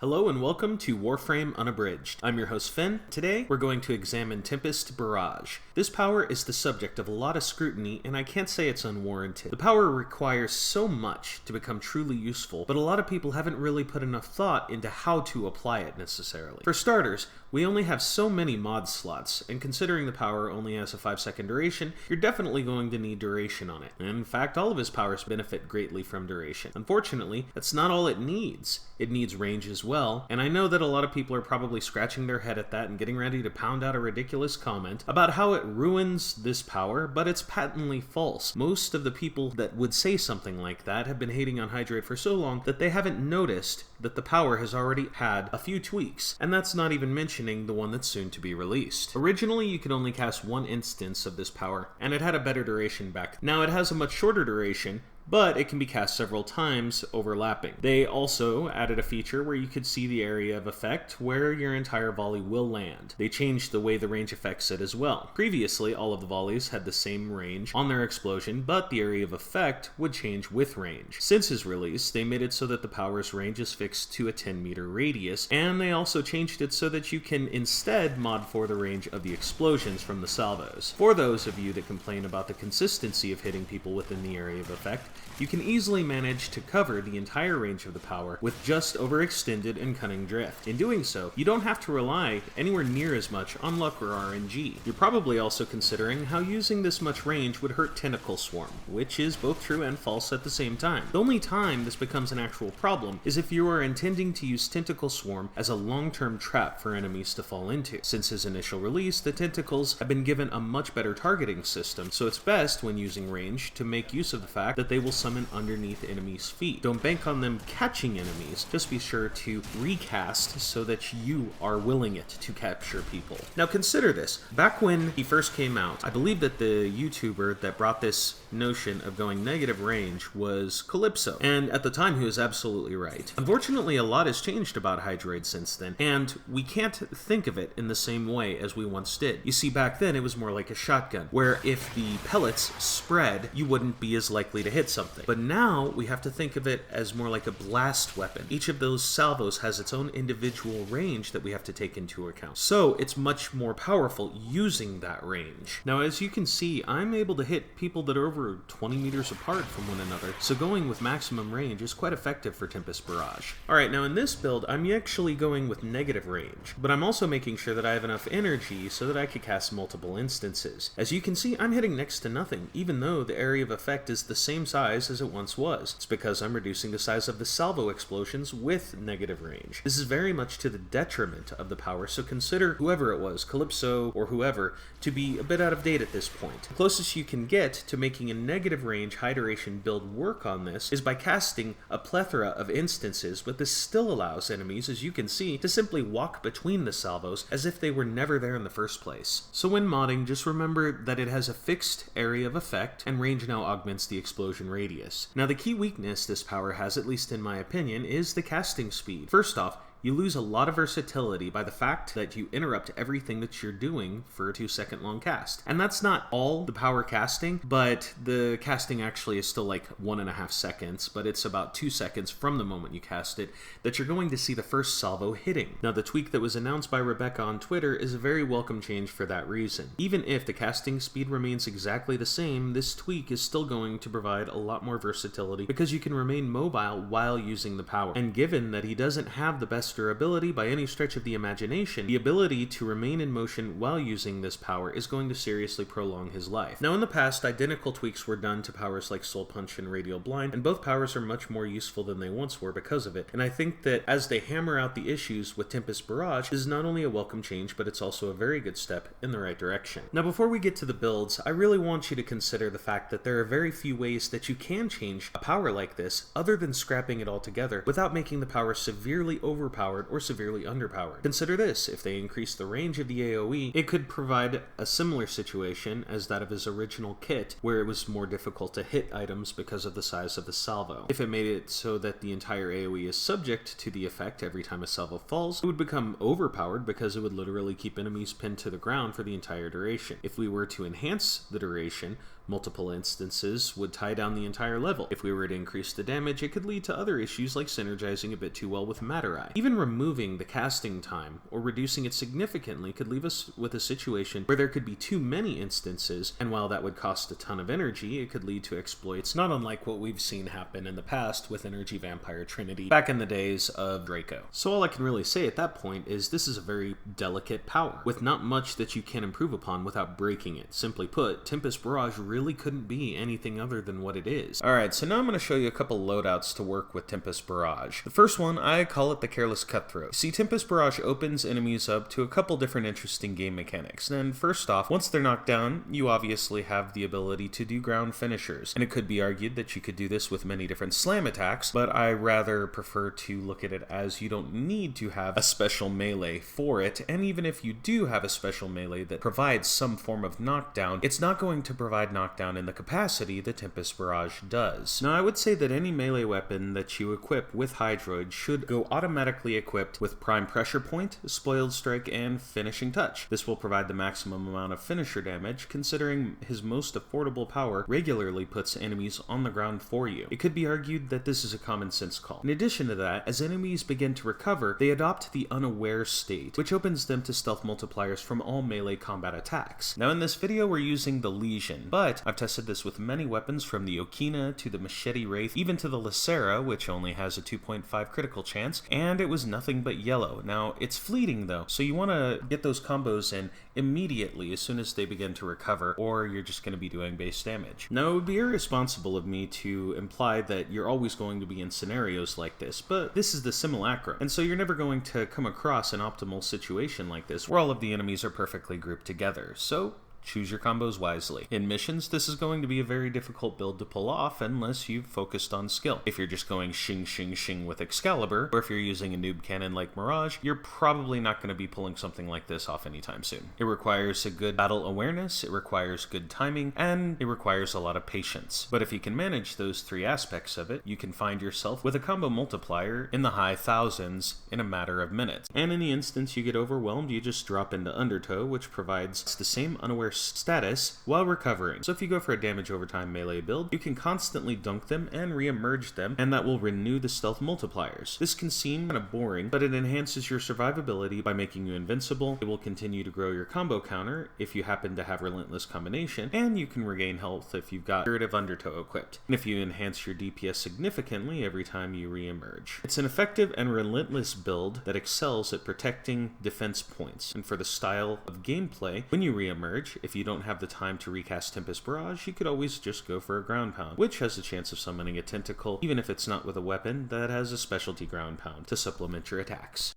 Hello and welcome to Warframe Unabridged. I'm your host Fen. Today we're going to examine Tempest Barrage. This power is the subject of a lot of scrutiny and I can't say it's unwarranted. The power requires so much to become truly useful, but a lot of people haven't really put enough thought into how to apply it necessarily. For starters, we only have so many mod slots, and considering the power only has a 5-second duration, you're definitely going to need duration on it. And in fact, all of his powers benefit greatly from duration. Unfortunately, that's not all it needs. It needs range as well, and I know that a lot of people are probably scratching their head at that and getting ready to pound out a ridiculous comment about how it ruins this power, but it's patently false. Most of the people that would say something like that have been hating on Hydroid for so long that they haven't noticed that the power has already had a few tweaks, and that's not even mentioning the one that's soon to be released. Originally, you could only cast one instance of this power, and it had a better duration back. Now it has a much shorter duration, but it can be cast several times, overlapping. They also added a feature where you could see the area of effect where your entire volley will land. They changed the way the range affects it as well. Previously, all of the volleys had the same range on their explosion, but the area of effect would change with range. Since his release, they made it so that the power's range is fixed to a 10-meter radius, and they also changed it so that you can instead mod for the range of the explosions from the salvos. For those of you that complain about the consistency of hitting people within the area of effect, you can easily manage to cover the entire range of the power with just overextended and cunning drift. In doing so, you don't have to rely anywhere near as much on luck or RNG. You're probably also considering how using this much range would hurt Tentacle Swarm, which is both true and false at the same time. The only time this becomes an actual problem is if you are intending to use Tentacle Swarm as a long-term trap for enemies to fall into. Since his initial release, the tentacles have been given a much better targeting system, so it's best when using range to make use of the fact that they will summon underneath enemies' feet. Don't bank on them catching enemies, just be sure to recast so that you are willing it to capture people. Now consider this, back when he first came out, I believe that the YouTuber that brought this notion of going negative range was Calypso, and at the time he was absolutely right. Unfortunately, a lot has changed about Hydroid since then, and we can't think of it in the same way as we once did. You see, back then it was more like a shotgun, where if the pellets spread, you wouldn't be as likely to hit something. But now we have to think of it as more like a blast weapon. Each of those salvos has its own individual range that we have to take into account. So it's much more powerful using that range. Now, as you can see, I'm able to hit people that are over 20 meters apart from one another, so going with maximum range is quite effective for Tempest Barrage. Alright, now in this build, I'm actually going with negative range, but I'm also making sure that I have enough energy so that I could cast multiple instances. As you can see, I'm hitting next to nothing, even though the area of effect is the same size as it once was. It's because I'm reducing the size of the salvo explosions with negative range. This is very much to the detriment of the power, so consider whoever it was, Calypso or whoever, to be a bit out of date at this point. The closest you can get to making a negative range high duration build work on this is by casting a plethora of instances, but this still allows enemies, as you can see, to simply walk between the salvos as if they were never there in the first place. So when modding, just remember that it has a fixed area of effect, and range now augments the explosion radius. Now the key weakness this power has, at least in my opinion, is the casting speed. First off, you lose a lot of versatility by the fact that you interrupt everything that you're doing for a 2-second long cast. And that's not all the power casting, but the casting actually is still like 1.5 seconds, but it's about 2 seconds from the moment you cast it that you're going to see the first salvo hitting. Now the tweak that was announced by Rebecca on Twitter is a very welcome change for that reason. Even if the casting speed remains exactly the same, this tweak is still going to provide a lot more versatility because you can remain mobile while using the power. And given that he doesn't have the best durability by any stretch of the imagination, the ability to remain in motion while using this power is going to seriously prolong his life. Now in the past, identical tweaks were done to powers like Soul Punch and Radial Blind, and both powers are much more useful than they once were because of it, and I think that as they hammer out the issues with Tempest Barrage, this is not only a welcome change, but it's also a very good step in the right direction. Now before we get to the builds, I really want you to consider the fact that there are very few ways that you can change a power like this other than scrapping it altogether without making the power severely overpowered or severely underpowered. Consider this, if they increase the range of the AoE, it could provide a similar situation as that of his original kit, where it was more difficult to hit items because of the size of the salvo. If it made it so that the entire AoE is subject to the effect every time a salvo falls, it would become overpowered because it would literally keep enemies pinned to the ground for the entire duration. If we were to enhance the duration, Multiple instances would tie down the entire level. If we were to increase the damage, it could lead to other issues like synergizing a bit too well with Matter Eye. Even removing the casting time or reducing it significantly could leave us with a situation where there could be too many instances, and while that would cost a ton of energy, it could lead to exploits not unlike what we've seen happen in the past with Energy Vampire Trinity back in the days of Draco. So all I can really say at that point is this is a very delicate power, with not much that you can improve upon without breaking it. Simply put, Tempest Barrage really couldn't be anything other than what it is. Alright, so now I'm going to show you a couple loadouts to work with Tempest Barrage. The first one, I call it the Careless Cutthroat. See, Tempest Barrage opens enemies up to a couple different interesting game mechanics. And first off, once they're knocked down, you obviously have the ability to do ground finishers. And it could be argued that you could do this with many different slam attacks, but I rather prefer to look at it as you don't need to have a special melee for it, and even if you do have a special melee that provides some form of knockdown, it's not going to provide knockdown in the capacity that Tempest Barrage does. Now, I would say that any melee weapon that you equip with Hydroid should go automatically equipped with Prime Pressure Point, Spoiled Strike, and Finishing Touch. This will provide the maximum amount of finisher damage, considering his most affordable power regularly puts enemies on the ground for you. It could be argued that this is a common sense call. In addition to that, as enemies begin to recover, they adopt the Unaware state, which opens them to stealth multipliers from all melee combat attacks. Now in this video we're using the Lesion, but I've tested this with many weapons from the Okina to the Machete Wraith, even to the Lacera, which only has a 2.5 critical chance, and it was nothing but yellow. Now it's fleeting though, so you want to get those combos in immediately as soon as they begin to recover, or you're just going to be doing base damage. Now it would be irresponsible of me to imply that you're always going to be in scenarios like this, but this is the simulacrum, and so you're never going to come across an optimal situation like this where all of the enemies are perfectly grouped together. So choose your combos wisely. In missions, this is going to be a very difficult build to pull off unless you've focused on skill. If you're just going shing shing shing with Excalibur, or if you're using a noob cannon like Mirage, you're probably not going to be pulling something like this off anytime soon. It requires a good battle awareness, it requires good timing, and it requires a lot of patience. But if you can manage those three aspects of it, you can find yourself with a combo multiplier in the high thousands in a matter of minutes. And in the instance you get overwhelmed, you just drop into Undertow, which provides the same unaware status while recovering. So if you go for a damage over time melee build, you can constantly dunk them and re-emerge them, and that will renew the stealth multipliers. This can seem kind of boring, but it enhances your survivability by making you invincible. It will continue to grow your combo counter if you happen to have Relentless Combination, and you can regain health if you've got Curative Undertow equipped, and if you enhance your DPS significantly every time you re-emerge. It's an effective and relentless build that excels at protecting defense points, and for the style of gameplay, when you re-emerge, if you don't have the time to recast Tempest Barrage, you could always just go for a ground pound, which has a chance of summoning a tentacle, even if it's not with a weapon that has a specialty ground pound to supplement your attacks.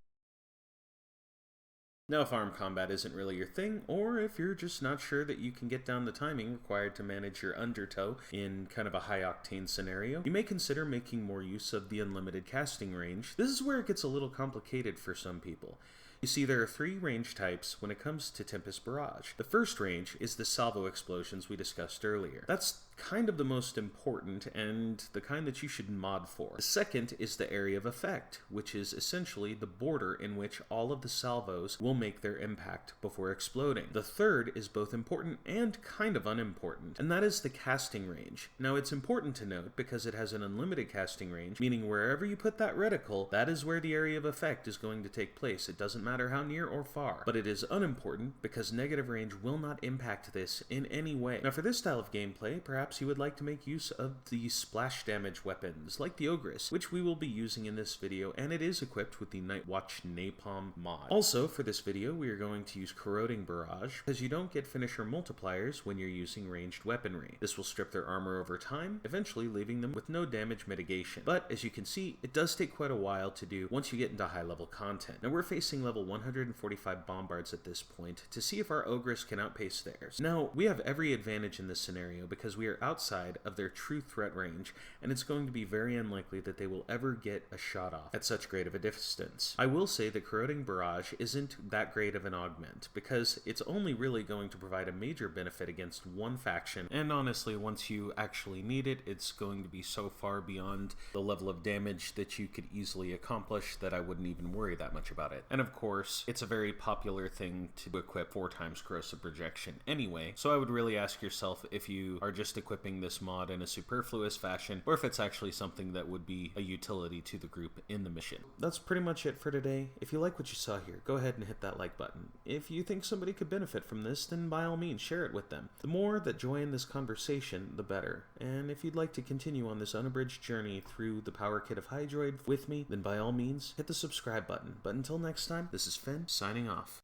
Now, if armed combat isn't really your thing, or if you're just not sure that you can get down the timing required to manage your Undertow in kind of a high-octane scenario, you may consider making more use of the unlimited casting range. This is where it gets a little complicated for some people. You see, there are three range types when it comes to Tempest Barrage. The first range is the salvo explosions we discussed earlier. That's kind of the most important and the kind that you should mod for. The second is the area of effect, which is essentially the border in which all of the salvos will make their impact before exploding. The third is both important and kind of unimportant, and that is the casting range. Now, it's important to note because it has an unlimited casting range, meaning wherever you put that reticle, that is where the area of effect is going to take place. It doesn't matter how near or far, but it is unimportant because negative range will not impact this in any way. Now, for this style of gameplay, perhaps you would like to make use of the splash damage weapons, like the Ogress, which we will be using in this video, and it is equipped with the Night Watch Napalm mod. Also, for this video, we are going to use Corroding Barrage, because you don't get finisher multipliers when you're using ranged weaponry. This will strip their armor over time, eventually leaving them with no damage mitigation. But, as you can see, it does take quite a while to do once you get into high-level content. Now, we're facing level 145 Bombards at this point to see if our Ogress can outpace theirs. Now, we have every advantage in this scenario because we are they're outside of their true threat range, and it's going to be very unlikely that they will ever get a shot off at such great of a distance. I will say that Corroding Barrage isn't that great of an augment, because it's only really going to provide a major benefit against one faction, and honestly, once you actually need it, it's going to be so far beyond the level of damage that you could easily accomplish that I wouldn't even worry that much about it. And of course, it's a very popular thing to equip 4 times corrosive projection anyway, so I would really ask yourself if you are just equipping this mod in a superfluous fashion, or if it's actually something that would be a utility to the group in the mission. That's pretty much it for today. If you like what you saw here, go ahead and hit that like button. If you think somebody could benefit from this, then by all means share it with them. The more that join this conversation, the better. And if you'd like to continue on this unabridged journey through the power kit of Hydroid with me, then by all means hit the subscribe button. But until next time, this is Fen signing off.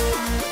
Yeah.